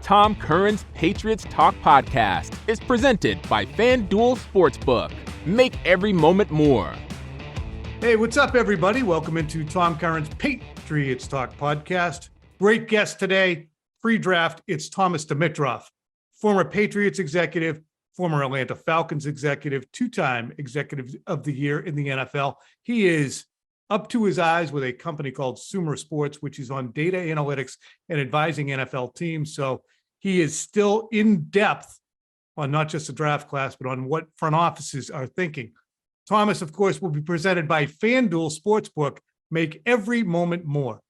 Tom Curran's Patriots Talk podcast is presented by FanDuel Sportsbook. Make every moment more. Hey, what's up, everybody? Welcome into Tom Curran's Patriots Talk podcast. Great guest today, pre-draft. It's Thomas Dimitroff, former Patriots executive, former Atlanta Falcons executive, two-time executive of the year in the NFL. He is up to his eyes with a company called Sumer Sports, which is on data analytics and advising NFL teams. So he is still in depth on not just the draft class, but on what front offices are thinking. Thomas, of course, will be presented by FanDuel Sportsbook. Make every moment more.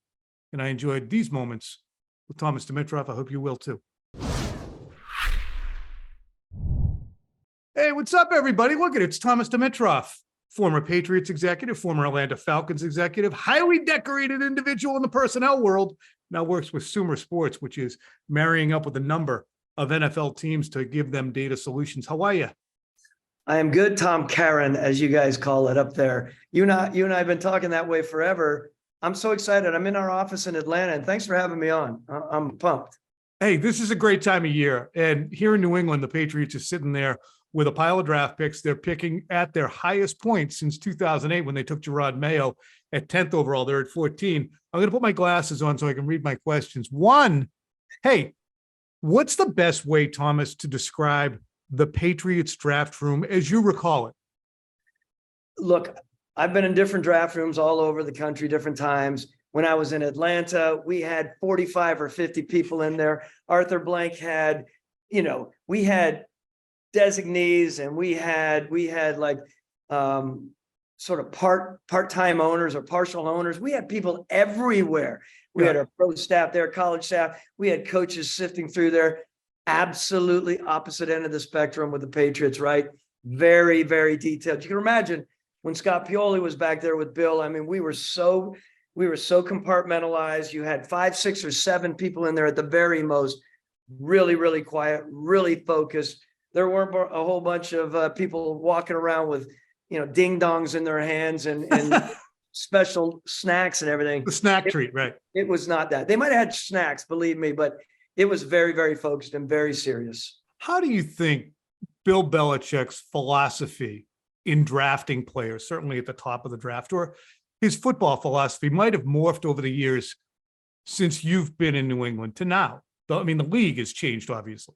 And I enjoyed these moments with Thomas Dimitroff. I hope you will too. Hey, what's up, everybody? Look at it. It's Thomas Dimitroff, former Patriots executive, former Atlanta Falcons executive, highly decorated individual in the personnel world, now works with Sumer Sports, which is marrying up with a number of NFL teams to give them data solutions. How are you? I am good, Tom Curran, as you guys call it up there. You and I have been talking that way forever. I'm so excited. I'm in our office in Atlanta, and thanks for having me on. I'm pumped. Hey, this is a great time of year. And here in New England, the Patriots are sitting there with a pile of draft picks. They're picking at their highest point since 2008 when they took Gerard Mayo at 10th overall. They're at 14. I'm going to put my glasses on so I can read my questions. One, hey, what's the best way, Thomas, to describe the Patriots draft room as you recall it? Look, I've been in different draft rooms all over the country, different times. When I was in Atlanta, we had 45 or 50 people in there. Arthur Blank had, we had designees, and we had like sort of part-time owners or partial owners. We had people everywhere. We had our pro staff there, college staff. We had coaches sifting through there. Absolutely opposite end of the spectrum with the Patriots, right? Very, very detailed. You can imagine when Scott Pioli was back there with Bill. I mean, we were so compartmentalized. You had 5, 6, or 7 people in there at the very most, really, really quiet, really focused. There weren't a whole bunch of people walking around with, ding dongs in their hands and special snacks and everything. The snack treat, right? It was not that. They might have had snacks, believe me, but it was very, very focused and very serious. How do you think Bill Belichick's philosophy in drafting players, certainly at the top of the draft, or his football philosophy might have morphed over the years since you've been in New England to now? I mean, the league has changed, obviously.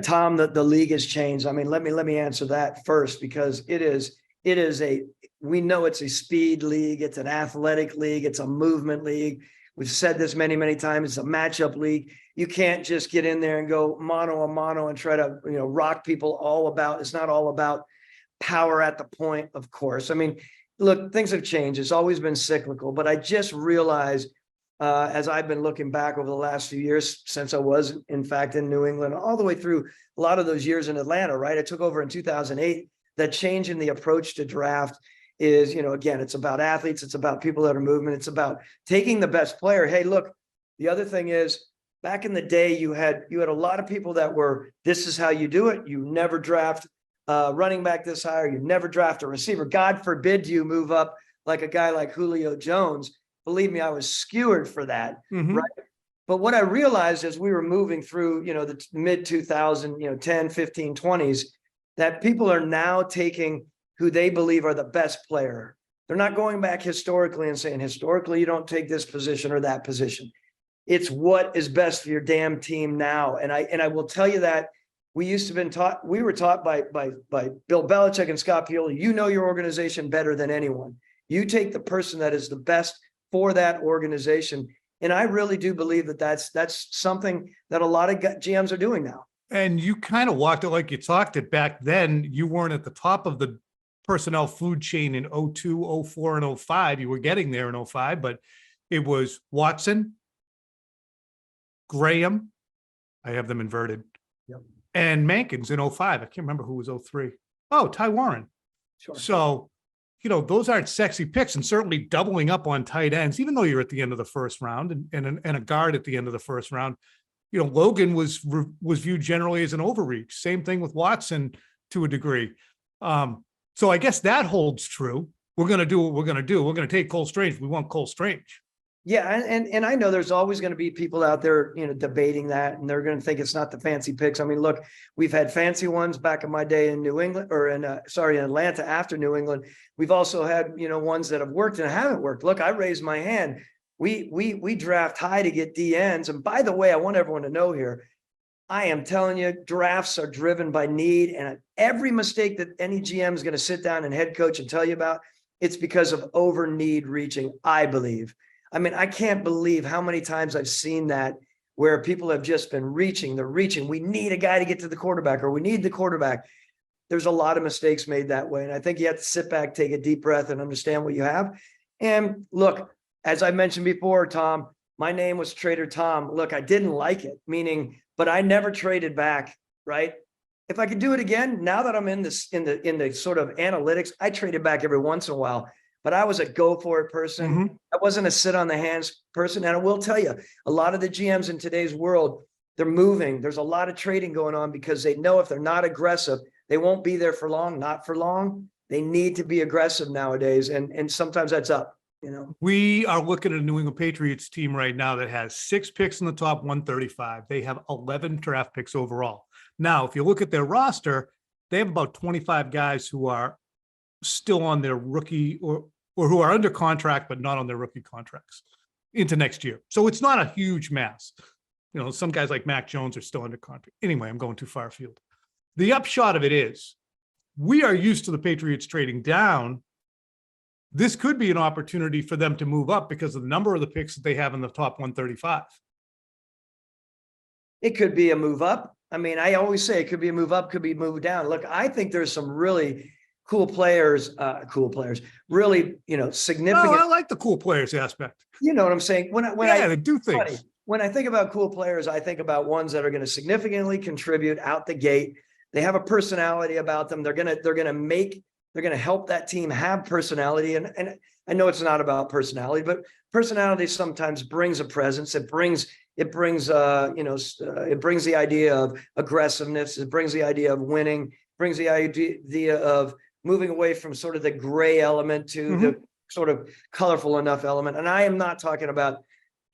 Tom, the league has changed. I mean, let me answer that first, because we know it's a speed league. It's an athletic league. It's a movement league. We've said this many, many times. It's a matchup league. You can't just get in there and go mano a mano and try to, rock people it's not all about power at the point, of course. I mean, look, things have changed. It's always been cyclical, but I just realized as I've been looking back over the last few years since I was, in fact, in New England, all the way through a lot of those years in Atlanta, right? I took over in 2008. That change in the approach to draft is, again, it's about athletes. It's about people that are movement. It's about taking the best player. Hey, look, the other thing is, back in the day, you had a lot of people that were, this is how you do it. You never draft running back this high, or you never draft a receiver. God forbid you move up like a guy like Julio Jones. Believe me, I was skewered for that, right? But what I realized as we were moving through, the mid 2000, 10, 15, 20s, that people are now taking who they believe are the best player. They're not going back historically and saying, historically, you don't take this position or that position. It's what is best for your damn team now. And I will tell you that we were taught by Bill Belichick and Scott Pioli, your organization better than anyone. You take the person that is the best for that organization. And I really do believe that that's something that a lot of GMs are doing now. And you kind of walked it like you talked it back then. You weren't at the top of the personnel food chain in 02, 04, and 05. You were getting there in 05, but it was Watson, Graham, I have them inverted, and Mankins in 05. I can't remember who was 03. Oh, Ty Warren. Sure. So, those aren't sexy picks, and certainly doubling up on tight ends, even though you're at the end of the first round and a guard at the end of the first round. Logan was viewed generally as an overreach. Same thing with Watson to a degree. So I guess that holds true. We're going to do what we're going to do. We're going to take Cole Strange. We want Cole Strange. Yeah, and I know there's always going to be people out there, debating that, and they're going to think it's not the fancy picks. I mean, look, we've had fancy ones back in my day in New England, or in Atlanta after New England. We've also had, ones that have worked and haven't worked. Look, I raised my hand. We draft high to get DNs. And by the way, I want everyone to know here, I am telling you, drafts are driven by need, and every mistake that any GM is going to sit down and head coach and tell you about, it's because of over need reaching, I believe. I mean, I can't believe how many times I've seen that where people have just been reaching. They're reaching. We need a guy to get to the quarterback, or we need the quarterback. There's a lot of mistakes made that way. And I think you have to sit back, take a deep breath, and understand what you have. And look, as I mentioned before, Tom, my name was Trader Tom. Look, I didn't like it, but I never traded back, right? If I could do it again, now that I'm in the sort of analytics, I traded back every once in a while. But I was a go for it person. Mm-hmm. I wasn't a sit on the hands person. And I will tell you, a lot of the GMs in today's world, they're moving. There's a lot of trading going on because they know if they're not aggressive, they won't be there for long, not for long. They need to be aggressive nowadays. And sometimes that's up, We are looking at a New England Patriots team right now that has 6 picks in the top 135. They have 11 draft picks overall. Now, if you look at their roster, they have about 25 guys who are still on their rookie or who are under contract, but not on their rookie contracts into next year. So it's not a huge mass. Some guys like Mac Jones are still under contract. Anyway, I'm going too far afield. The upshot of it is we are used to the Patriots trading down. This could be an opportunity for them to move up because of the number of the picks that they have in the top 135. It could be a move up. I mean, I always say it could be a move up, could be a move down. Look, I think there's some really cool players, really, significant. No, I like the cool players aspect. You know what I'm saying? They do things. Funny. When I think about cool players, I think about ones that are going to significantly contribute out the gate. They have a personality about them. They're going to help that team have personality. And I know it's not about personality, but personality sometimes brings a presence. It brings the idea of aggressiveness. It brings the idea of winning, brings the idea of moving away from sort of the gray element to the sort of colorful enough element. And I am not talking about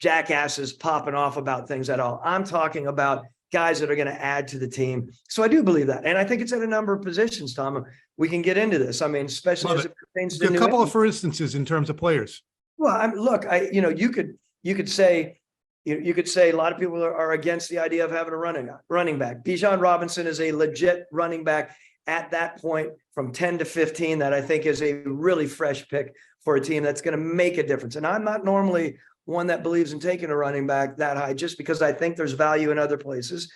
jackasses popping off about things at all. I'm talking about guys that are going to add to the team. So I do believe that. And I think it's at a number of positions, Tom. We can get into this. I mean, especially as it pertains to a couple of, for instances, in terms of players. Well, you could say a lot of people are against the idea of having a running back. Bijan Robinson is a legit running back at that point from 10 to 15 that I think is a really fresh pick for a team that's going to make a difference. And I'm not normally one that believes in taking a running back that high just because I think there's value in other places.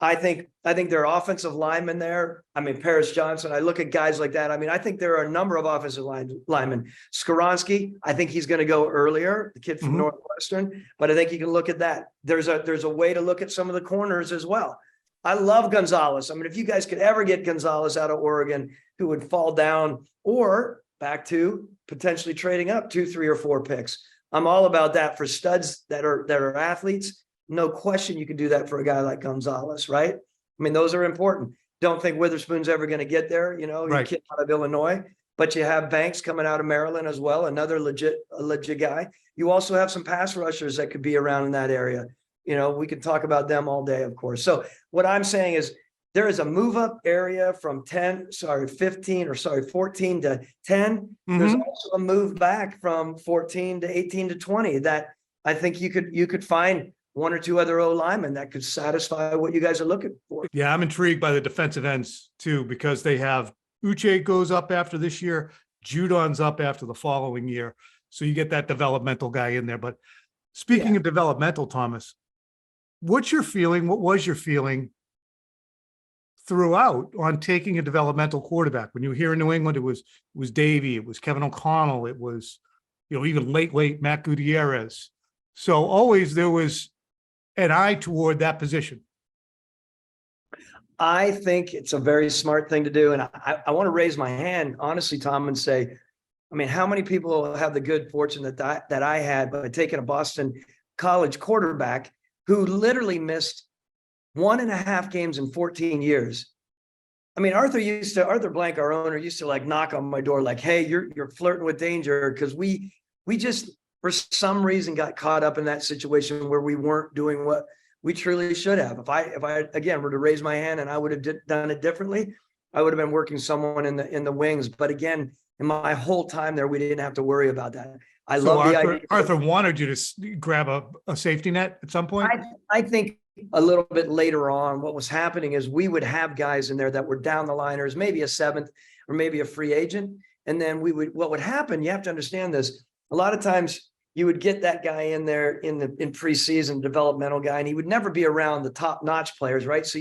I think there are offensive linemen there. I mean, Paris Johnson, I look at guys like that. I mean, I think there are a number of offensive linemen. Skoronski, I think he's going to go earlier, the kid from Northwestern, but I think you can look at that. There's a way to look at some of the corners as well. I love Gonzalez. I mean, if you guys could ever get Gonzalez out of Oregon, who would fall down or back to potentially trading up 2, 3, or 4 picks. I'm all about that for studs that are athletes. No question you can do that for a guy like Gonzalez, right? I mean, those are important. Don't think Witherspoon's ever going to get there, right. Kid out of Illinois, but you have Banks coming out of Maryland as well, another legit guy. You also have some pass rushers that could be around in that area. We could talk about them all day, of course. So what I'm saying is there is a move up area from 14 to 10. There's also a move back from 14 to 18 to 20 that I think you could find 1 or 2 other O linemen that could satisfy what you guys are looking for. Yeah, I'm intrigued by the defensive ends too, because they have Uche goes up after this year, Judon's up after the following year. So you get that developmental guy in there. But speaking of developmental, Thomas, what was your feeling throughout on taking a developmental quarterback? When you were here in New England, it was Davey, it was Kevin O'Connell, it was, even late Matt Gutierrez. So always there was an eye toward that position. I think it's a very smart thing to do. And I want to raise my hand, honestly, Tom, and say, I mean, how many people have the good fortune that I had by taking a Boston College quarterback who literally missed 1.5 games in 14 years? I mean, Arthur Blank, our owner, used to like knock on my door like, hey, you're flirting with danger, because we just for some reason got caught up in that situation where we weren't doing what we truly should have. If I again were to raise my hand and I would have done it differently, I would have been working someone in the wings. But again, in my whole time there, we didn't have to worry about that. I love the idea. Arthur wanted you to grab a safety net at some point. I think a little bit later on, what was happening is we would have guys in there that were down the liners, maybe a seventh or maybe a free agent. And then what would happen, you have to understand this. A lot of times you would get that guy in there in preseason, developmental guy, and he would never be around the top notch players, right? So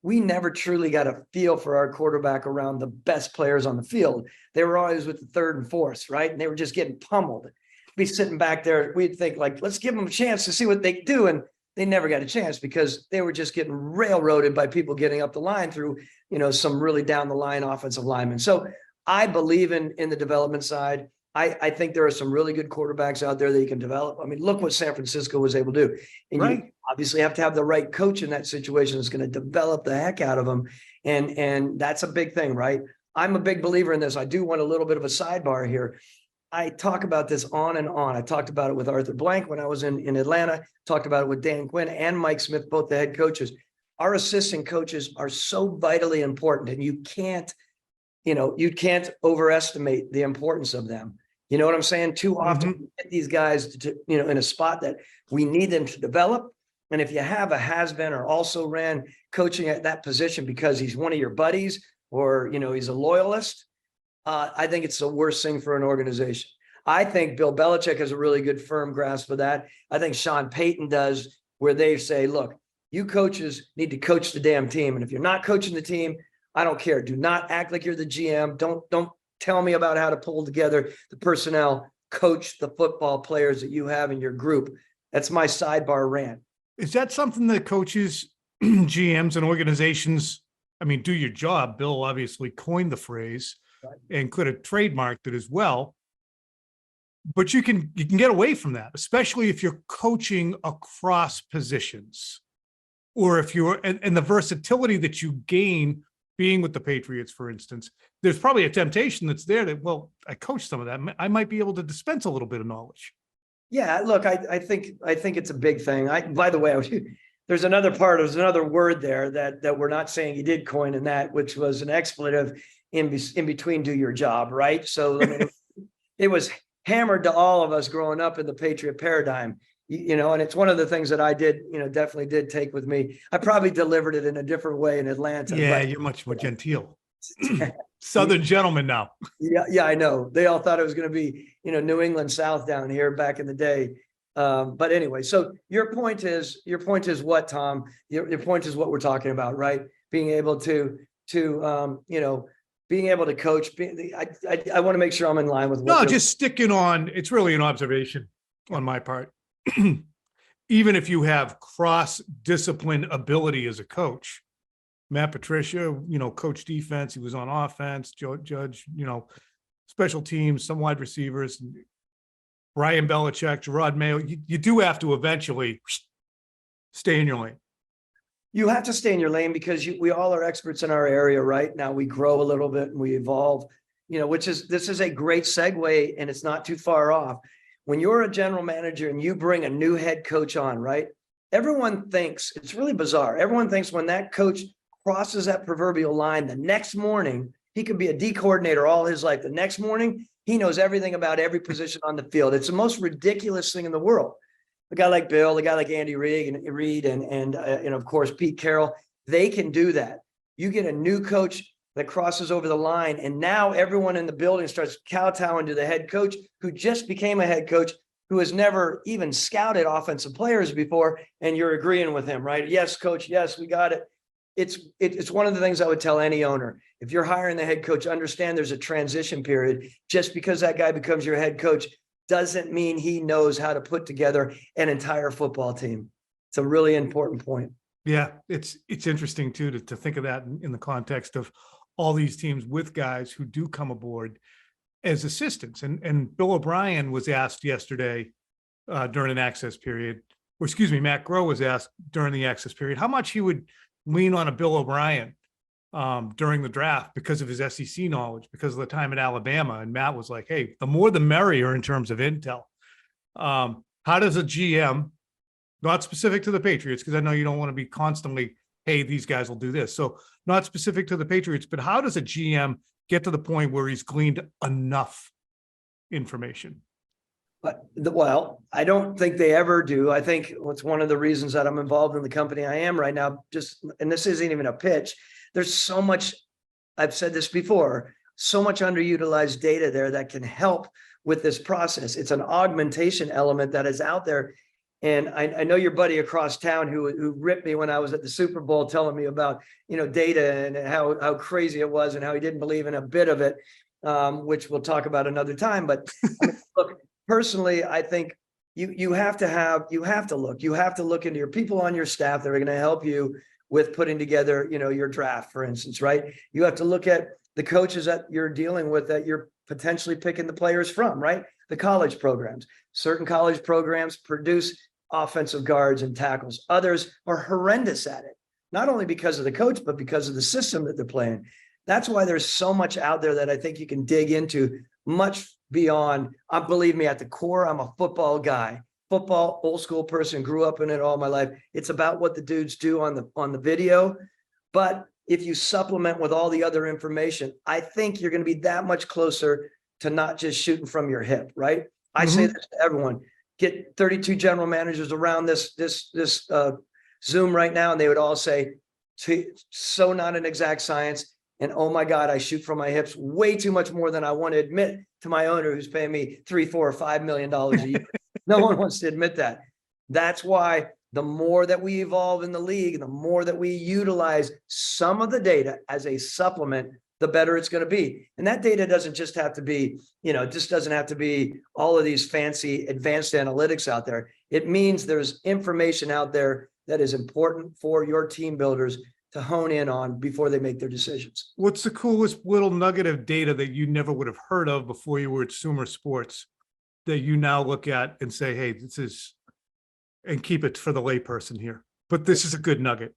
we never truly got a feel for our quarterback around the best players on the field. They were always with the third and fourth, right? And they were just getting pummeled. Be sitting back there, we'd think like, let's give them a chance to see what they do. And they never got a chance because they were just getting railroaded by people getting up the line through, some really down the line offensive linemen. So I believe in the development side. I think there are some really good quarterbacks out there that you can develop. I mean, look what San Francisco was able to do. And right. You obviously have to have the right coach in that situation that's going to develop the heck out of them. And that's a big thing, right? I'm a big believer in this. I do want a little bit of a sidebar here. I talk about this on and on. I talked about it with Arthur Blank when I was in Atlanta, talked about it with Dan Quinn and Mike Smith, both the head coaches. Our assistant coaches are so vitally important, and you can't overestimate the importance of them. You know what I'm saying? Too often we get these guys to in a spot that we need them to develop. And if you have a has-been or also ran coaching at that position because he's one of your buddies or, he's a loyalist, I think it's the worst thing for an organization. I think Bill Belichick has a really good firm grasp of that. I think Sean Payton does, where they say, look, you coaches need to coach the damn team. And if you're not coaching the team, I don't care. Do not act like you're the GM. Don't tell me about how to pull together the personnel. Coach the football players that you have in your group. That's my sidebar rant. Is that something that coaches, GMs, and organizations, do your job? Bill obviously coined the phrase and could have trademarked it as well. But you can get away from that, especially if you're coaching across positions, or if you're and the versatility that you gain being with the Patriots, for instance. There's probably a temptation that's there that, well, I coached some of that. I might be able to dispense a little bit of knowledge. Yeah, look, I think it's a big thing. By the way, there's another word there that we're not saying you did coin in that, which was an expletive in between do your job, right? So it was hammered to all of us growing up in the Patriot paradigm, and it's one of the things that I did, definitely did take with me. I probably delivered it in a different way in Atlanta. Yeah, you're much more genteel. Southern gentleman now. Yeah, I know. They all thought it was going to be, New England South down here back in the day. But anyway, so your point is what, Tom? Your point is what we're talking about, right? Being able to being able to coach. I want to make sure I'm in line with what. No, just sticking on. It's really an observation on my part. Even if you have cross-discipline ability as a coach, Matt Patricia, coach defense. He was on offense, judge, special teams, some wide receivers. Brian Belichick, Gerard Mayo. You do have to eventually stay in your lane. You have to stay in your lane because we all are experts in our area, right? Now we grow a little bit and we evolve, this is a great segue, and it's not too far off. When you're a general manager and you bring a new head coach on, right? Everyone thinks, it's really bizarre. Everyone thinks when that coach crosses that proverbial line, the next morning, he could be a D coordinator all his life. The next morning, he knows everything about every position on the field. It's the most ridiculous thing in the world. A guy like Bill, a guy like Andy Reid, and of course, Pete Carroll, they can do that. You get a new coach that crosses over the line, and now everyone in the building starts kowtowing to the head coach who just became a head coach who has never even scouted offensive players before, and you're agreeing with him, right? Yes, coach. Yes, we got it. It's one of the things I would tell any owner. If you're hiring the head coach, understand there's a transition period. Just because that guy becomes your head coach doesn't mean he knows how to put together an entire football team. It's a really important point. Yeah, it's interesting too to think of that in the context of all these teams with guys who do come aboard as assistants. And Bill O'Brien was asked yesterday during an access period, or excuse me, Matt Groh was asked during the access period how much he would lean on a Bill O'Brien during the draft because of his SEC knowledge, because of the time at Alabama. And Matt was like, hey, the more the merrier in terms of intel. How does a GM, not specific to the Patriots, because I know you don't want to be constantly, hey, these guys will do this. So not specific to the Patriots, but how does a GM get to the point where he's gleaned enough information? Well, I don't think they ever do. I think it's one of the reasons that I'm involved in the company I am right now. And this isn't even a pitch. There's so much, I've said this before, so much underutilized data there that can help with this process. It's an augmentation element that is out there. And I know your buddy across town who ripped me when I was at the Super Bowl telling me about, data and how crazy it was and how he didn't believe in a bit of it, which we'll talk about another time. But look, personally, I think you have to look into your people on your staff that are going to help you with putting together, your draft, for instance, right? You have to look at the coaches that you're dealing with, that you're potentially picking the players from, right? The college programs. Certain college programs produce offensive guards and tackles. Others are horrendous at it, not only because of the coach, but because of the system that they're playing. That's why there's so much out there that I think you can dig into much beyond. Believe me, at the core, I'm a football guy, football, old school person, grew up in it all my life. It's about what the dudes do on the video. But if you supplement with all the other information, I think you're going to be that much closer to not just shooting from your hip, right? I say this to everyone: get 32 general managers around this Zoom right now, and they would all say, so not an exact science. And oh my God, I shoot from my hips way too much more than I want to admit to my owner, who's paying me $3, $4, or $5 million a year. No one wants to admit that. That's why the more that we evolve in the league, the more that we utilize some of the data as a supplement, the better it's going to be. And that data doesn't just have to be, just doesn't have to be all of these fancy advanced analytics out there. It means there's information out there that is important for your team builders to hone in on before they make their decisions. What's the coolest little nugget of data that you never would have heard of before you were at Sumer Sports that you now look at and say, hey, this is, and keep it for the layperson here, but this is a good nugget?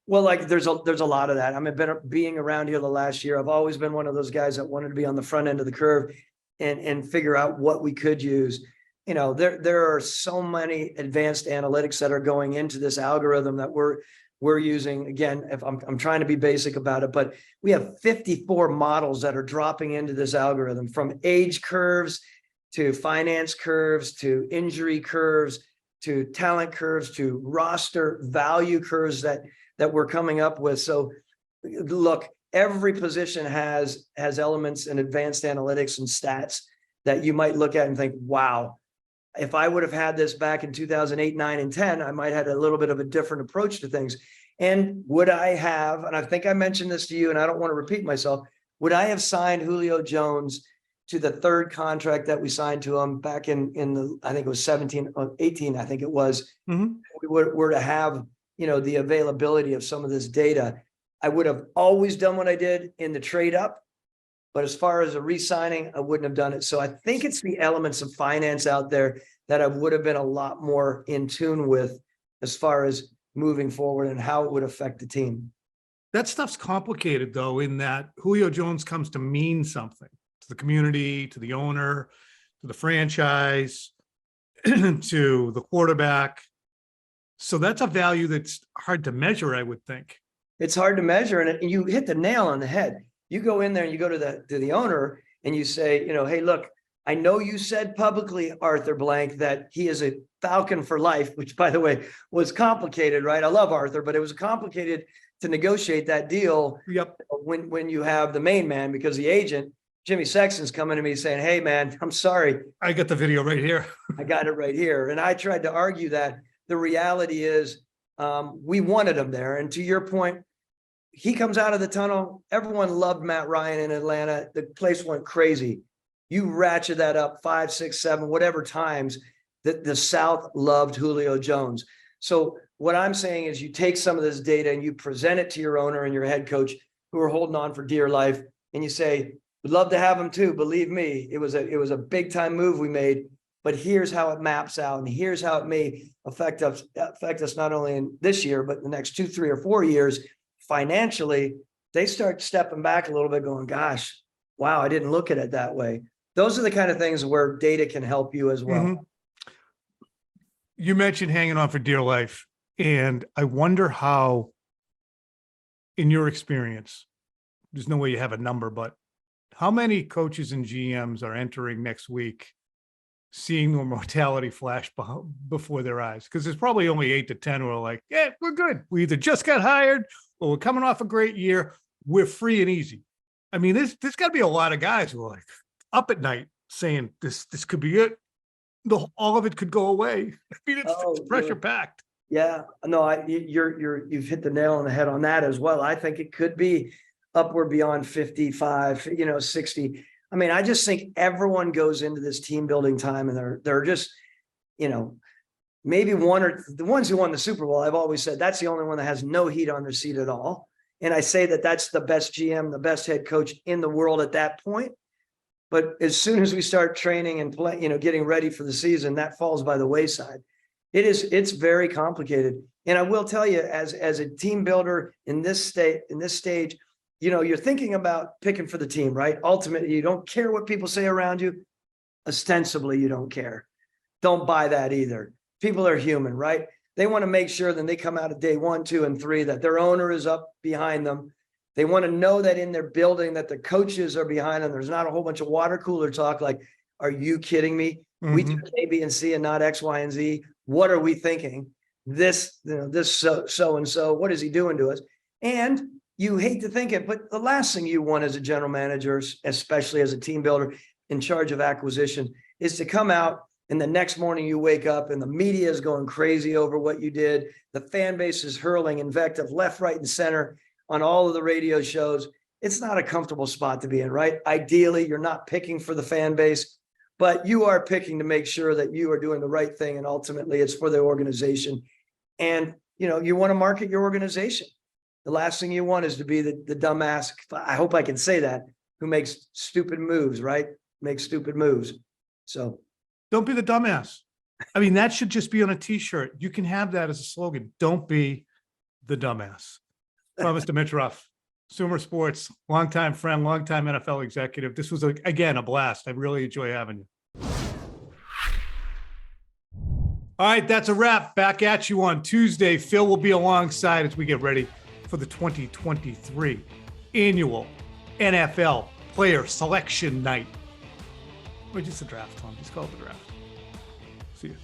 Well, like there's a lot of that. I mean, being around here the last year, I've always been one of those guys that wanted to be on the front end of the curve and figure out what we could use. There are so many advanced analytics that are going into this algorithm that we're using. Again, if I'm trying to be basic about it, but we have 54 models that are dropping into this algorithm, from age curves to finance curves to injury curves to talent curves to roster value curves that we're coming up with. So look, every position has elements in advanced analytics and stats that you might look at and think, wow, if I would have had this back in 2008, 9, and 10, I might have had a little bit of a different approach to things. And would I have, and I think I mentioned this to you, and I don't want to repeat myself, would I have signed Julio Jones to the third contract that we signed to him back in the, I think it was 17, 18, I think it was, we were to have, the availability of some of this data? I would have always done what I did in the trade up, but as far as a re-signing, I wouldn't have done it. So I think it's the elements of finance out there that I would have been a lot more in tune with as far as moving forward and how it would affect the team. That stuff's complicated, though, in that Julio Jones comes to mean something to the community, to the owner, to the franchise, to the quarterback. So that's a value that's hard to measure, I would think. It's hard to measure, and you hit the nail on the head. You go in there and you go to the owner and you say, hey, look, I know you said publicly, Arthur Blank, that he is a Falcon for life, which, by the way, was complicated, right? I love Arthur, but it was complicated to negotiate that deal. Yep. When you have the main man, because the agent, Jimmy Sexton's coming to me saying, hey, man, I'm sorry. I got the video right here. I got it right here. And I tried to argue that the reality is we wanted him there. And to your point, he comes out of the tunnel. Everyone loved Matt Ryan in Atlanta. The place went crazy. You ratchet that up 5, 6, 7, whatever times that the South loved Julio Jones. So what I'm saying is you take some of this data and you present it to your owner and your head coach who are holding on for dear life. And you say, we'd love to have him too. Believe me, it was a big time move we made, but here's how it maps out. And here's how it may affect us not only in this year, but the next 2, 3, or 4 years. Financially, they start stepping back a little bit going, gosh, wow, I didn't look at it that way. Those are the kind of things where data can help you as well. You mentioned hanging on for dear life, and I wonder how, in your experience, there's no way you have a number, but how many coaches and GMs are entering next week seeing the mortality flash before their eyes? Because there's probably only 8 to 10 who are like, yeah, we're good. We either just got hired or we're coming off a great year. We're free and easy. I mean, there's got to be a lot of guys who are like up at night saying this could be it. All of it could go away. I mean, it's pressure packed. Yeah, no, you've hit the nail on the head on that as well. I think it could be upward beyond 55, 60. I mean, I just think everyone goes into this team building time and they're just, maybe one or the ones who won the Super Bowl. I've always said that's the only one that has no heat on their seat at all. And I say that that's the best GM, the best head coach in the world at that point. But as soon as we start training and play, getting ready for the season, that falls by the wayside. It's very complicated. And I will tell you, as a team builder in this stage, you're thinking about picking for the team, right? Ultimately, you don't care what people say around you. Ostensibly, you don't care. Don't buy that either. People are human, right? They want to make sure that they come out of day 1, 2, and 3, that their owner is up behind them. They want to know that in their building that the coaches are behind them. There's not a whole bunch of water cooler talk like, are you kidding me? Mm-hmm. We took A, B, and C and not X, Y, and Z. What are we thinking? This so-and-so, what is he doing to us? And you hate to think it, but the last thing you want as a general manager, especially as a team builder in charge of acquisition, is to come out and the next morning you wake up and the media is going crazy over what you did. The fan base is hurling invective left, right, and center on all of the radio shows. It's not a comfortable spot to be in, right? Ideally, you're not picking for the fan base, but you are picking to make sure that you are doing the right thing. And ultimately it's for the organization. And, you want to market your organization. The last thing you want is to be the dumbass. I hope I can say that, who makes stupid moves, right? Makes stupid moves. So don't be the dumbass. I mean, that should just be on a t-shirt. You can have that as a slogan. Don't be the dumbass. Thomas Dimitroff, Sumer Sports, longtime friend, longtime NFL executive. This was, again, a blast. I really enjoy having you. All right, that's a wrap. Back at you on Tuesday. Phil will be alongside as we get ready for the 2023 annual NFL Player Selection Night. Or just a draft, Tom. Just call it the draft. See you.